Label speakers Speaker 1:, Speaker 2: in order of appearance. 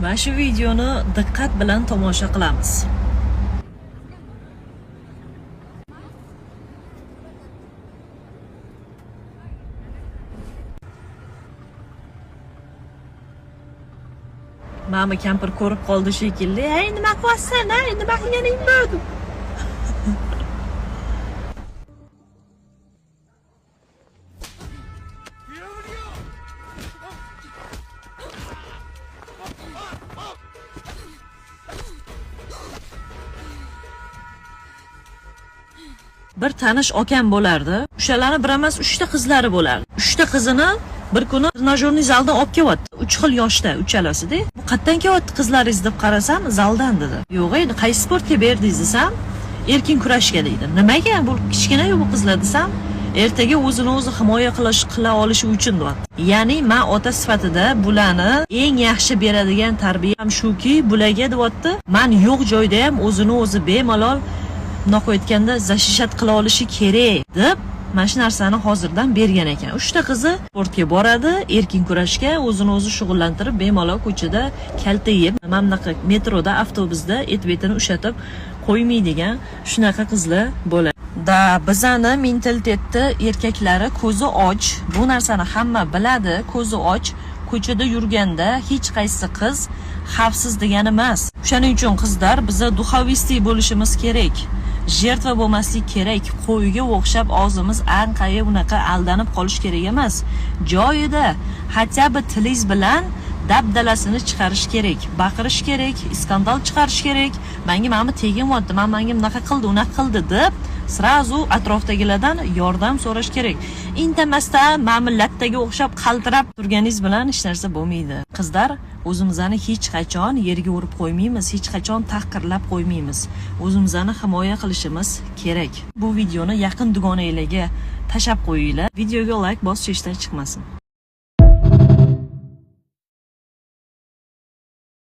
Speaker 1: Va shu videoni diqqat bilan tomosha qilamiz. Mama kampir ko'rib qoldi shekilli. "Ey, nima qilyapsan? Ey, nima qilganing bo'ldi?" Bir tanish akam bo'lardi. O'shalarni bir emas 3 ta qizlari bo'lardi. 3 ta qizini bir kuni trenajyorniy zaldan olib kelyapti. 3 xil yoshda uchalasida. "Bu qayerdan kelyapti qizlaringiz?" deb qarasam, "Zaldan" dedi. "Yo'q edi, qaysi sportga berdingiz?" desam, "Erkin kurashga" deydi. "Nimaga? Bu kichkina bu qizlar" desam, "Ertaga o'zini o'zi himoya qila olishi uchun" deyapti. Ya'ni men ota sifatida bularni eng yaxshi beradigan tarbiya ham shuki, bularga deyapti, "Men yo'q joyda ham o'zini o'zi bemalol bunaqa aytganda zashishat qila olishi kerak" deb mana shu narsani hozirdan bergan ekan. 3 ta qizi sportga boradi, erkin kurashga, o'zini o'zi shug'ullantirib, bemalol ko'chada kalta yeb, mana bunaqa metroda, avtobusda et-betini ushatib qo'ymaydigan shunaqa qizlar bo'ladi. Da bizani mentalitetda erkaklari ko'zi och, bu narsani hamma biladi, ko'zi och, ko'chada yurganda hech qaysi qiz xavfsiz degani emas. Shuning uchun qizlar biza duxovistiy bo'lishimiz kerak. Jertva bo'lmaslik kerak. Qo'yga o'xshab og'zimiz anqayi unaqa aldanib qolish kerak emas. Joyida hatto bir tilingiz bilan dabdalasini chiqarish kerak, baqirish kerak, skandal chiqarish kerak. Menga mana teginyapti, menga bunaqa qildi, unaqa qildi deb srazu atrofdagilardan yordam so'rash kerak. Intamasdan mamillatdagi o'xshab qaltirab turganingiz bilan hech narsa bo'lmaydi. Qizlar, o'zimizni hech qachon yerga urib qo'ymaymiz, hech qachon tahqirlab qo'ymaymiz. O'zimizni himoya qilishimiz kerak. Bu videoni yaqin dugonanglarga tashab qo'yinglar. Videoga like bosish esdan chiqmasin.